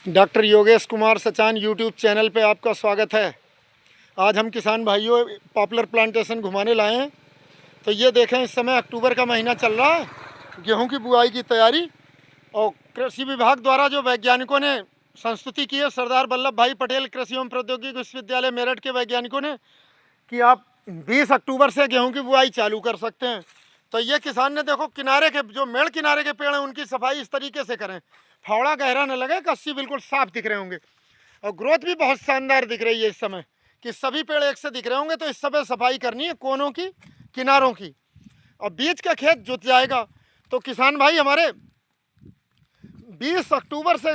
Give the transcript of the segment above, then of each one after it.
Doctor Yogesh Kumar Sachan YouTube channel पे आपका स्वागत है। आज हम किसान भाइयों पॉपुलर प्लांटेशन घुमाने लाए हैं। तो ये देखें, इस समय अक्टूबर का महीना चल रहा है, गेहूं की बुआई की तैयारी। और कृषि विभाग द्वारा जो वैज्ञानिकों ने संस्तुति की है, सरदार वल्लभ भाई पटेल कृषि एवं प्रौद्योगिकी विश्वविद्यालय मेरठ के वैज्ञानिकों ने, कि आप 20 अक्टूबर से गेहूं की बुआई चालू कर सकते हैं। तो ये किसान ने देखो, किनारे के जो मेड़ किनारे के पेड़ हैं उनकी सफाई इस तरीके से करें, फावड़ा गहरा न लगे, कस्सी बिल्कुल साफ दिख रहे होंगे। और ग्रोथ भी बहुत शानदार दिख रही है इस समय, कि सभी पेड़ एक से दिख रहे होंगे। तो इस समय सफाई करनी है कोनों की, किनारों की। और बीज का खेत जुत जाएगा। तो किसान भाई हमारे 20 अक्टूबर से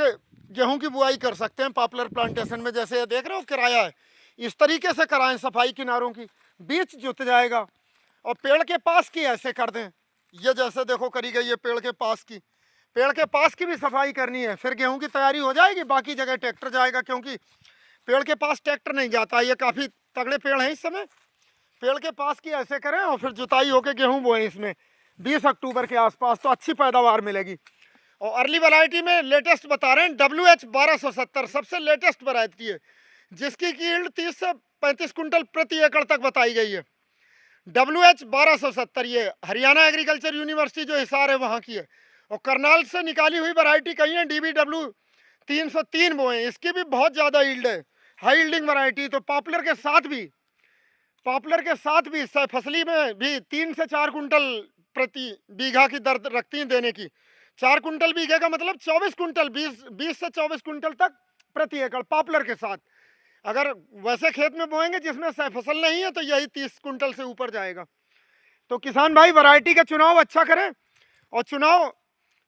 गेहूं की बुआई कर सकते हैं पॉपुलर प्लांटेशन में। जैसे ये देख रहे हो किराया है, इस तरीके से कराएं सफाई किनारों की, बीज जुत जाएगा। और पेड़ के पास की ऐसे कर दें, ये जैसे देखो करी गई है पेड़ के पास की, पेड़ के पास की भी सफाई करनी है। फिर गेहूं की तैयारी हो जाएगी, बाकी जगह ट्रैक्टर जाएगा, क्योंकि पेड़ के पास ट्रैक्टर नहीं जाता। ये काफ़ी तगड़े पेड़ हैं इस समय। पेड़ के पास की ऐसे करें और फिर जुताई होकर गेहूं बोएं इसमें 20 अक्टूबर के आसपास, तो अच्छी पैदावार मिलेगी। और अर्ली वैरायटी में लेटेस्ट बता रहे हैं WH 1270 सबसे लेटेस्ट वैरायटी है, जिसकी यील्ड 30 से 35 कुंटल प्रति एकड़ तक बताई गई है। WH 1270 ये हरियाणा एग्रीकल्चर यूनिवर्सिटी जो हिसार है वहाँ की है। और करनाल से निकाली हुई वैरायटी कही है DBW 303 बोए, इसकी भी बहुत ज़्यादा यील्ड है, हाई यील्डिंग वैरायटी। तो पॉपुलर के साथ भी फसली में भी 3 से 4 कुंटल प्रति बीघा की दर रखती हैं देने की। 4 कुंटल बीघे का मतलब 24 कुंटल, 20 से 24 कुंटल तक प्रति एकड़ पॉपुलर के साथ। अगर वैसे खेत में बोएंगे जिसमें फसल नहीं है तो यही 30 कुंटल से ऊपर जाएगा। तो किसान भाई वैरायटी का चुनाव अच्छा करें, और चुनाव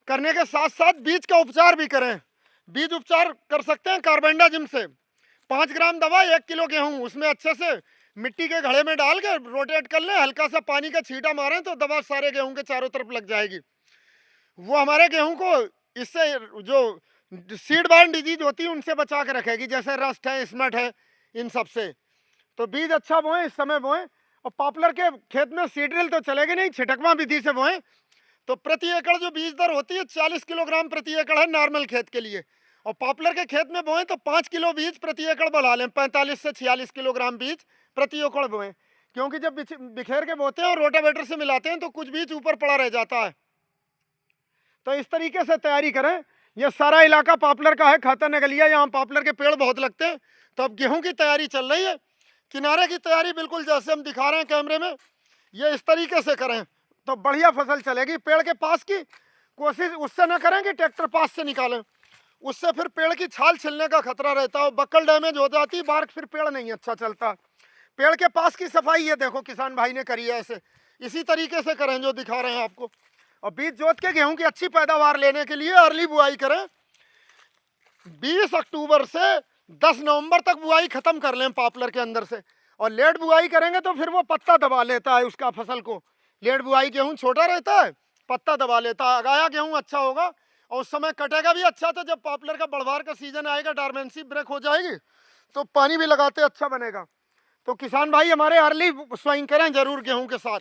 करने के साथ साथ बीज का उपचार भी करें। बीज उपचार कर सकते हैं कार्बेंडाजिम से 5 ग्राम दवा 1 किलो गेहूं, उसमें अच्छे से मिट्टी के घड़े में डाल के रोटेट कर लें, हल्का सा पानी का छींटा मारें तो दवा सारे गेहूं के चारों तरफ लग जाएगी। वो हमारे गेहूं को इससे जो सीड बार्न डिजीज होती है उनसे बचा के रखेगी, जैसे रस्ट है, स्मट है, इन सब से। तो बीज अच्छा बोएं, इस समय बोएं। और पॉपुलर के खेत में सीड्रिल तो चलेगी नहीं, छिटकवा विधि से बोएं। तो प्रति एकड़ जो बीज दर होती है 40 किलोग्राम प्रति एकड़ है नॉर्मल खेत के लिए। और पॉपुलर के खेत में बोएं तो 5 किलो बीज प्रति एकड़ बढ़ा लें, 45 से 46 किलोग्राम बीज प्रति एकड़ बोएं। क्योंकि जब बिखेर के बोते हैं और रोटावेटर से मिलाते हैं तो कुछ बीज ऊपर पड़ा रह जाता है। तो इस तरीके से तैयारी करें। यह सारा इलाका पॉपुलर का है, खाता नगलिया, यहाँ पॉपुलर के पेड़ बहुत लगते हैं। तो अब गेहूं की तैयारी चल रही है, किनारे की तैयारी बिल्कुल जैसे हम दिखा रहे हैं कैमरे में, ये इस तरीके से करें तो बढ़िया फसल चलेगी। पेड़ के पास की कोशिश उससे न करें कि ट्रैक्टर पास से निकालें, उससे फिर पेड़ की छाल छिलने का खतरा रहता है, बक्कल डैमेज हो जाती है, बार्क फिर पेड़ नहीं अच्छा चलता। पेड़ के पास की सफाई ये देखो किसान भाई ने करी है, ऐसे इसी तरीके से करें जो दिखा रहे हैं आपको। और बीज जोत के गेहूं की अच्छी पैदावार लेने के लिए अर्ली बुआई करें। 20 अक्टूबर से 10 नवंबर तक बुआई खत्म कर लें पॉपुलर के अंदर से। और लेट बुआई करेंगे तो फिर वो पत्ता दबा लेता है उसका फसल को। लेट बुआई गेहूं छोटा रहता है, पत्ता दबा लेता है। अगाया गेहूं अच्छा होगा और उस समय कटेगा भी अच्छा। तो जब पॉपुलर का बढ़वार का सीजन आएगा, डॉर्मेंसी ब्रेक हो जाएगी, तो पानी भी लगाते अच्छा बनेगा। तो किसान भाई हमारे अर्ली स्वाइंग करें जरूर गेहूं के साथ,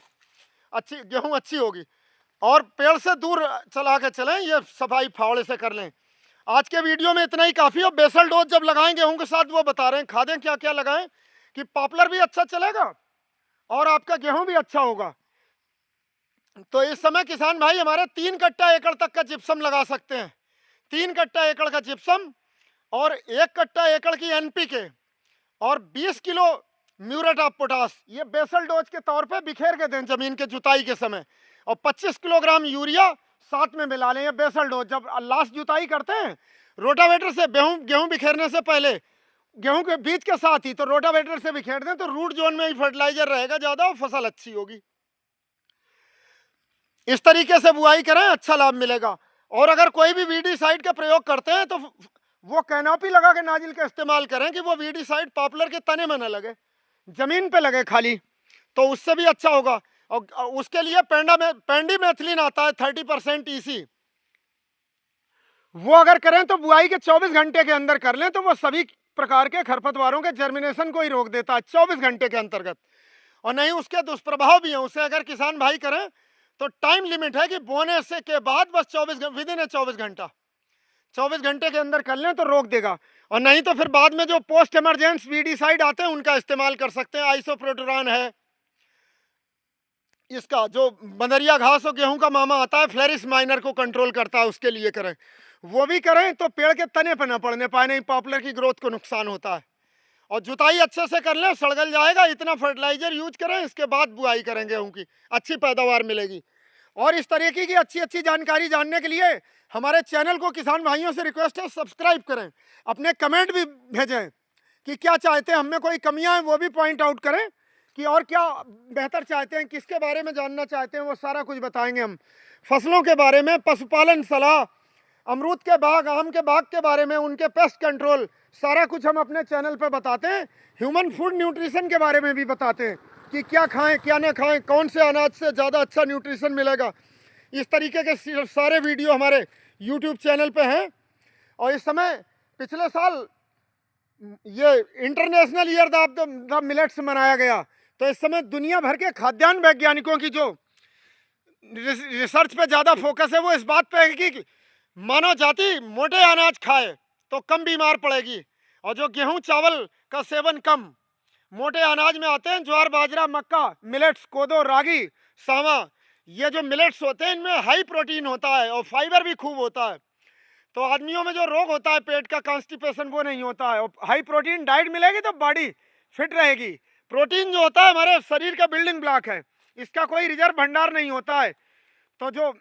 अच्छी गेहूं अच्छी होगी। और पेड़ से दूर चला के चलें, ये सफाई फावड़े से कर लें। आज के वीडियो में इतना ही काफ़ी। और बेसल डोज जब लगाएं गेहूं के साथ वो बता रहे हैं, खादें क्या क्या लगाएं कि पॉपुलर भी अच्छा चलेगा और आपका गेहूं भी अच्छा होगा। तो इस समय किसान भाई हमारे 3 कट्टा एकड़ तक का जिप्सम लगा सकते हैं, 3 कट्टा एकड़ का जिप्सम और 1 कट्टा एकड़ की NPK और 20 किलो म्यूरेट ऑफ पोटास, ये बेसल डोज के तौर पे बिखेर के दें जमीन के जुताई के समय। और 25 किलोग्राम यूरिया साथ में मिला लें, ये बेसल डोज। जब लास्ट जुताई करते हैं रोटावेटर से, गेहूं बिखेरने से पहले गेहूं के बीज के साथ ही तो रोटावेटर से बिखेर दें, तो रूट जोन में ही फर्टिलाइजर रहेगा ज़्यादा और फसल अच्छी होगी। इस तरीके से बुआई करें, अच्छा लाभ मिलेगा। और अगर कोई भी वीडीसाइड का प्रयोग करते हैं तो वो कैनोपी लगा के नाजिल का इस्तेमाल करें, कि वो वीडीसाइड पॉपुलर के तने में न लगे, जमीन पे लगे खाली, तो उससे भी अच्छा होगा। और उसके लिए पेंडीमेथिलीन आता है 30% EC, वो अगर करें तो बुआई के 24 घंटे के अंदर कर लें तो वो सभी प्रकार के खरपतवारों के जर्मिनेशन को ही रोक देता है 24 घंटे के अंतर्गत। और नहीं उसके दुष्प्रभाव भी हैं, उसे अगर किसान भाई करें तो टाइम लिमिट है कि बोने से के बाद बस 24 विदिन 24 घंटा 24 घंटे के अंदर कर लें तो रोक देगा, और नहीं तो फिर बाद में जो पोस्ट इमरजेंस वीडीसाइड आते हैं उनका इस्तेमाल कर सकते हैं। आइसोप्रोटोरान है, इसका जो बंदरिया घास और गेहूं का मामा आता है फ्लेरिस माइनर को कंट्रोल करता है, उसके लिए करें। वो भी करें तो पेड़ के तने पर ना पड़ने पाए, नहीं पॉपुलर की ग्रोथ को नुकसान होता है। और जुताई अच्छे से कर लें, सड़गल जाएगा, इतना फर्टिलाइजर यूज करें, इसके बाद बुआई करें गेहूं की, अच्छी पैदावार मिलेगी। और इस तरीके की अच्छी अच्छी जानकारी जानने के लिए हमारे चैनल को किसान भाइयों से रिक्वेस्ट है सब्सक्राइब करें, अपने कमेंट भी भेजें कि क्या चाहते हैं, हमें कोई कमियां हैं वो भी पॉइंट आउट करें कि और क्या बेहतर चाहते हैं, किसके बारे में जानना चाहते हैं, वो सारा कुछ बताएंगे हम। फसलों के बारे में, पशुपालन सलाह, अमरूद के बाग, आम के बाग के बारे में, उनके पेस्ट कंट्रोल, सारा कुछ हम अपने चैनल पे बताते हैं। ह्यूमन फूड न्यूट्रिशन के बारे में भी बताते हैं कि क्या खाएं क्या ना खाएं, कौन से अनाज से ज़्यादा अच्छा न्यूट्रिशन मिलेगा। इस तरीके के सारे वीडियो हमारे यूट्यूब चैनल पे हैं। और इस समय पिछले साल ये international year of the millets मनाया गया, तो इस समय दुनिया भर के खाद्यान्न वैज्ञानिकों की जो रिसर्च पे ज़्यादा फोकस है वो इस बात पे है कि मानव जाति मोटे अनाज खाए तो कम बीमार पड़ेगी, और जो गेहूं चावल का सेवन कम, मोटे अनाज में आते हैं ज्वार बाजरा मक्का, मिलेट्स, कोदो, रागी, सावा। ये जो मिलेट्स होते हैं इनमें हाई प्रोटीन होता है और फाइबर भी खूब होता है, तो आदमियों में जो रोग होता है पेट का कॉन्स्टिपेशन वो नहीं होता है। और हाई प्रोटीन डाइट मिलेगी तो बॉडी फिट रहेगी। प्रोटीन जो होता है हमारे शरीर का बिल्डिंग ब्लॉक है, इसका कोई रिजर्व भंडार नहीं होता है, तो जो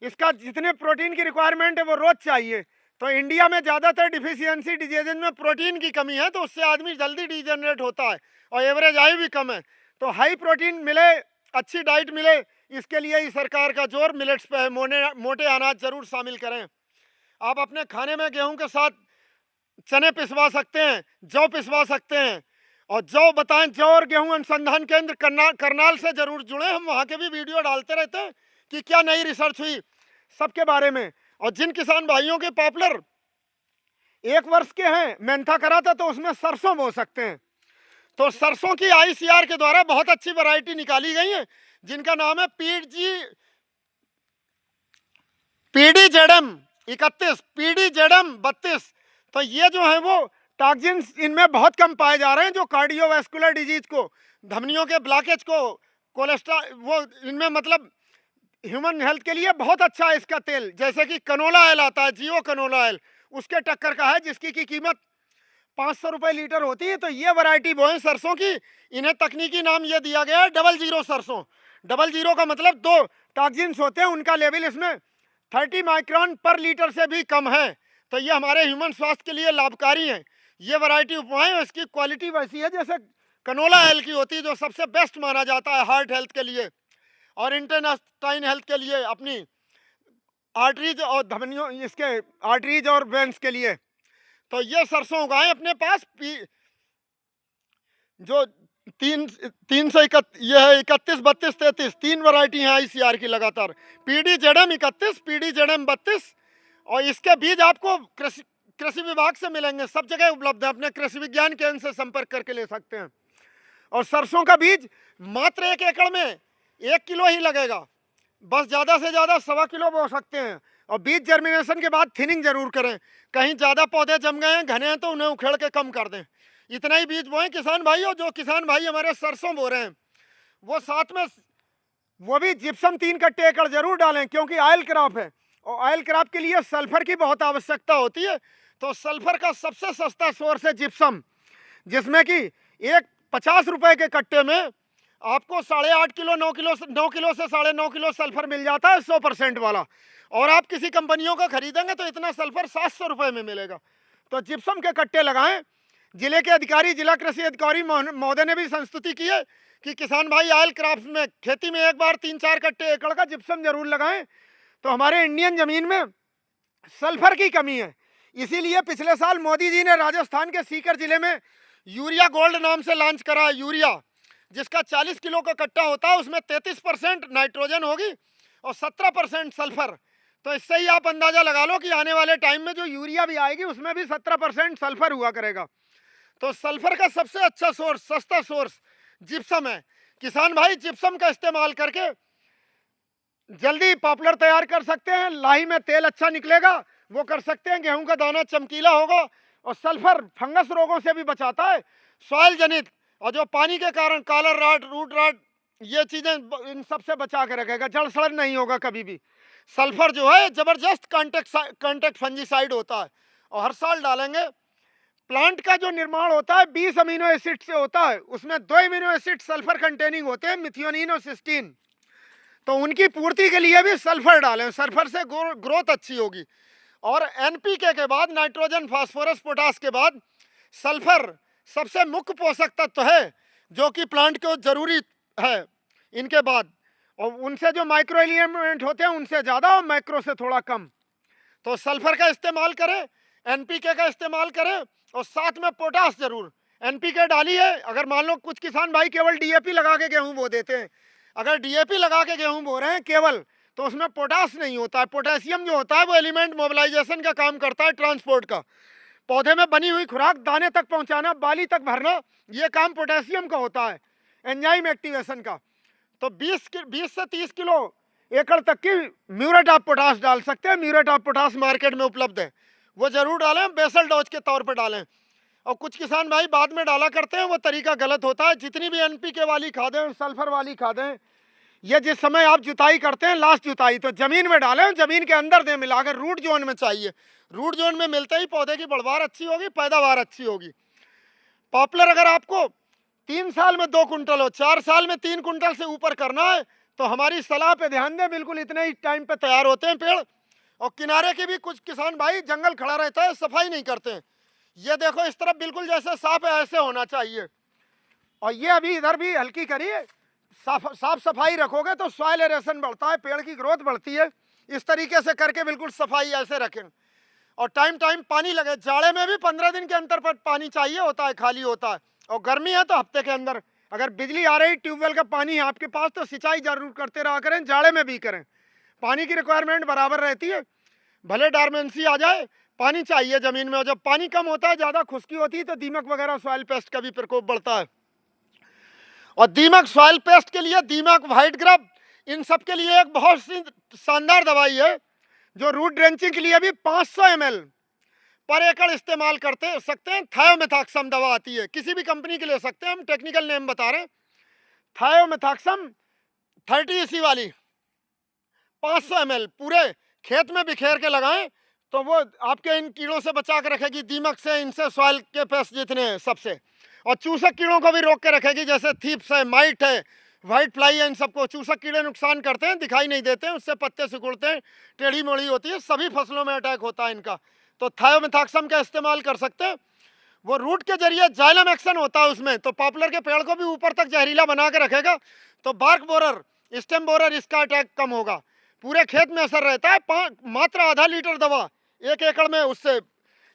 इसका जितने प्रोटीन की रिक्वायरमेंट है वो रोज चाहिए। तो इंडिया में ज़्यादातर डिफिशियंसी डिजीज में प्रोटीन की कमी है, तो उससे आदमी जल्दी डिजेनरेट होता है और एवरेज आयु भी कम है। तो हाई प्रोटीन मिले, अच्छी डाइट मिले, इसके लिए ही सरकार का जोर मिलेट्स पे है। मोटे अनाज जरूर शामिल करें। आप अपने खाने में गेहूं के साथ चने पिसवा सकते हैं, जौ पिसवा सकते हैं। और जौ बताएं, जौ और गेहूं अनुसंधान केंद्र करनाल से जरूर जुड़े, हम वहाँ के भी वीडियो डालते रहते हैं कि क्या नई रिसर्च हुई सबके बारे में। और जिन किसान भाइयों के पॉपुलर 1 वर्ष के हैं, मेहनता करा था, तो उसमें सरसों बो सकते हैं। तो सरसों की आईसीआर के द्वारा बहुत अच्छी वैरायटी निकाली गई है जिनका नाम है पीडी जेडम 31, पीडी जेडम 32। तो ये जो है वो टॉक्सिन्स इनमें बहुत कम पाए जा रहे हैं, जो कार्डियोवैस्कुलर डिजीज को, धमनियों के ब्लॉकेज को, कोलेस्ट्रॉल, वो इनमें मतलब ह्यूमन हेल्थ के लिए बहुत अच्छा है इसका तेल। जैसे कि कनोला ऑयल आता है, जियो कनोला ऑयल, उसके टक्कर का है, जिसकी की कीमत 500 रुपये लीटर होती है। तो ये वैरायटी बोए सरसों की, इन्हें तकनीकी नाम ये दिया गया है 00 सरसों। 00 का मतलब 2 टॉक्सिन्स होते हैं, उनका लेवल इसमें 30 माइक्रोन पर लीटर से भी कम है। तो ये हमारे ह्यूमन स्वास्थ्य के लिए लाभकारी है। ये वैरायटी उपवाएं, इसकी क्वालिटी वैसी है जैसे कनोला ऑयल की होती है, जो सबसे बेस्ट माना जाता है हार्ट हेल्थ के लिए और इंटेस्टाइन हेल्थ के लिए, अपनी आर्टरीज और धमनियों, इसके आर्टरीज और वेन्स के लिए। तो ये सरसों उगाएं अपने पास। जो ये है 31, 32, 33, 3 वैरायटी हैं आईसीआर की लगातार। पीडी जेडम 31, पीडी जेडम 32, और इसके बीज आपको कृषि विभाग से मिलेंगे, सब जगह उपलब्ध है, अपने कृषि विज्ञान केंद्र से संपर्क करके ले सकते हैं। और सरसों का बीज मात्र 1 एकड़ में 1 किलो ही लगेगा, बस ज़्यादा से ज़्यादा 1.25 किलो बो सकते हैं। और बीज जर्मिनेशन के बाद थिनिंग जरूर करें, कहीं ज़्यादा पौधे जम गए हैं, घने हैं, तो उन्हें उखेड़ के कम कर दें। इतना ही बीज बोएं किसान भाई। और जो किसान भाई हमारे सरसों बो रहे हैं वो साथ में वो भी जिप्सम 3 कट्टे एकड़ जरूर डालें, क्योंकि ऑयल क्रॉप है और ऑयल क्रॉप के लिए सल्फर की बहुत आवश्यकता होती है। तो सल्फर का सबसे सस्ता सोर्स है जिप्सम, जिसमें कि 50 रुपए के कट्टे में आपको 8.5 किलो 9 किलो से 9.5 किलो सल्फर मिल जाता है, 100% वाला। और आप किसी कंपनियों का खरीदेंगे तो इतना सल्फर 700 रुपये में मिलेगा। तो जिप्सम के कट्टे लगाएं। जिले के अधिकारी, जिला कृषि अधिकारी महोदय ने भी संस्तुति की है कि किसान भाई ऑयल क्रॉप में, खेती में एक बार 3-4 कट्टे एकड़ का जिप्सम जरूर लगाएं। तो हमारे इंडियन जमीन में सल्फर की कमी है, इसीलिए पिछले साल मोदी जी ने राजस्थान के सीकर जिले में यूरिया गोल्ड नाम से लॉन्च करा। यूरिया जिसका 40 किलो का कट्टा होता है, उसमें 33% नाइट्रोजन होगी और 17% सल्फर। तो इससे ही आप अंदाजा लगा लो कि आने वाले टाइम में जो यूरिया भी आएगी उसमें भी 17% सल्फर हुआ करेगा। तो सल्फर का सबसे अच्छा सोर्स, सस्ता सोर्स जिप्सम है। किसान भाई जिप्सम का इस्तेमाल करके जल्दी पॉपुलर तैयार कर सकते हैं। लाही में तेल अच्छा निकलेगा, वो कर सकते हैं। गेहूं का दाना चमकीला होगा और सल्फर फंगस रोगों से भी बचाता है, सॉइल जनित, और जो पानी के कारण कॉलर रॉट, रूट रॉट, ये चीजें इन सब से बचा के रखेगा, जड़ सड़न नहीं होगा कभी भी। सल्फर जो है जबरदस्त कांटेक्ट फंजीसाइड होता है और हर साल डालेंगे। प्लांट का जो निर्माण होता है 20 अमीनो एसिड से होता है, उसमें 2 अमीनो एसिड सल्फर कंटेनिंग होते हैं, मिथियोनिन और सिस्टीन। तो उनकी पूर्ति के लिए भी सल्फर डालें, सल्फर से ग्रोथ अच्छी होगी। और एनपीके के बाद नाइट्रोजन, फास्फोरस, पोटास के बाद सल्फर सबसे मुख्य पोषक तत्व है जो कि प्लांट को जरूरी है इनके बाद। और उनसे जो माइक्रो एलिमेंट होते हैं उनसे ज़्यादा और माइक्रो से थोड़ा कम। तो सल्फर का इस्तेमाल करें, एनपीके का इस्तेमाल करें और साथ में पोटास जरूर। एनपीके डालिए, अगर मान लो कुछ किसान भाई केवल डीएपी लगा के गेहूं बो देते हैं, अगर डीएपी लगा के गेहूं बो रहे हैं केवल, तो उसमें पोटास नहीं होता है। पोटेशियम जो होता है वो एलिमेंट मोबिलाइजेशन का काम करता है, ट्रांसपोर्ट का, पौधे में बनी हुई खुराक दाने तक पहुंचाना, बाली तक भरना, ये काम पोटेशियम का होता है, एंजाइम एक्टिवेशन का। तो 20 से 30 किलो एकड़ तक की म्यूरेट ऑफ पोटास डाल सकते हैं। म्यूरेट ऑफ पोटास मार्केट में उपलब्ध है, वो जरूर डालें, बेसल डोज के तौर पर डालें। और कुछ किसान भाई बाद में डाला करते हैं, वो तरीका गलत होता है। जितनी भी एनपीके वाली खादें, सल्फर वाली खादें, ये जिस समय आप जुताई करते हैं, लास्ट जुताई, तो जमीन में डालें, जमीन के अंदर दें मिलाकर, रूट जोन में चाहिए। रूट जोन में मिलते ही पौधे की बढ़वार अच्छी होगी, पैदावार अच्छी होगी। पॉपुलर अगर आपको 3 साल में 2 कुंटल हो, 4 साल में 3 कुंटल से ऊपर करना है तो हमारी सलाह पे ध्यान दें, बिल्कुल इतने ही टाइम पे तैयार होते हैं पेड़। और किनारे के भी कुछ किसान भाई जंगल खड़ा रहता है, सफाई नहीं करते हैं। ये देखो इस तरफ बिल्कुल जैसे साफ है ऐसे होना चाहिए। और ये अभी इधर भी हल्की करिए, साफ सफाई रखोगे तो सॉइल एरेशन बढ़ता है, पेड़ की ग्रोथ बढ़ती है। इस तरीके से करके बिल्कुल सफाई ऐसे रखें। और टाइम टाइम पानी लगे, जाड़े में भी 15 दिन के अंतर पर पानी चाहिए होता है, खाली होता है। और गर्मी है तो हफ्ते के अंदर। अगर बिजली आ रही, ट्यूबवेल का पानी है आपके पास, तो सिंचाई जरूर करते रहा करें, जाड़े में भी करें। पानी की रिक्वायरमेंट बराबर रहती है, भले डार्मेंसी आ जाए, पानी चाहिए जमीन में। और जब पानी कम होता है, ज़्यादा खुश्की होती है, तो दीमक वगैरह सॉइल पेस्ट का भी प्रकोप बढ़ता है। और दीमक सॉइल पेस्ट के लिए दीमक, व्हाइट ग्रब, इन सब के लिए एक बहुत सी शानदार दवाई है जो रूट ड्रेंचिंग के लिए भी 500 ml पर एकड़ इस्तेमाल करते सकते हैं। थायोमेथाक्सम दवा आती है, किसी भी कंपनी के ले सकते हैं, हम टेक्निकल नेम बता रहे हैं। थायोमेथाक्सम 30 EC वाली 500 ml पूरे खेत में बिखेर के लगाएं तो वो आपके इन कीड़ों से बचा के रखेगी, दीमक से, इनसे, सॉइल के पेस्ट जितने हैं सबसे। और चूसक कीड़ों को भी रोक के रखेगी, जैसे थीप्स है, माइट है, व्हाइट फ्लाई है, इन सबको। चूसक कीड़े नुकसान करते हैं, दिखाई नहीं देते हैं, उससे पत्ते सिकुड़ते हैं, टेढ़ी मोड़ी होती है, सभी फसलों में अटैक होता है इनका। तो थायोमेथाक्सम का इस्तेमाल कर सकते हैं। वो रूट के जरिए जाइलम एक्शन होता है उसमें, तो पॉपुलर के पेड़ को भी ऊपर तक जहरीला बना के रखेगा। तो बार्क बोरर, स्टेम बोरर, इसका अटैक कम होगा। पूरे खेत में असर रहता है। मात्र आधा लीटर दवा 1 एकड़ में उससे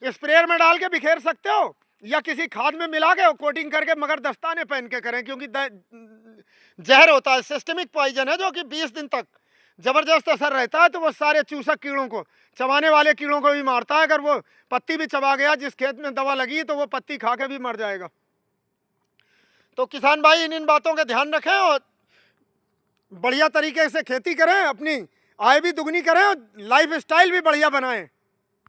स्प्रेयर में डाल के बिखेर सकते हो, या किसी खाद में मिला के कोटिंग करके, मगर दस्ताने पहन के करें, क्योंकि जहर होता है, सिस्टमिक पॉइजन है, जो कि 20 दिन तक जबरदस्त असर रहता है। तो वो सारे चूसक कीड़ों को, चबाने वाले कीड़ों को भी मारता है। अगर वो पत्ती भी चबा गया जिस खेत में दवा लगी, तो वो पत्ती खा के भी मर जाएगा। तो किसान भाई इन बातों का ध्यान रखें और बढ़िया तरीके से खेती करें, अपनी आय भी दुगनी करें और लाइफ स्टाइल भी बढ़िया बनाएं।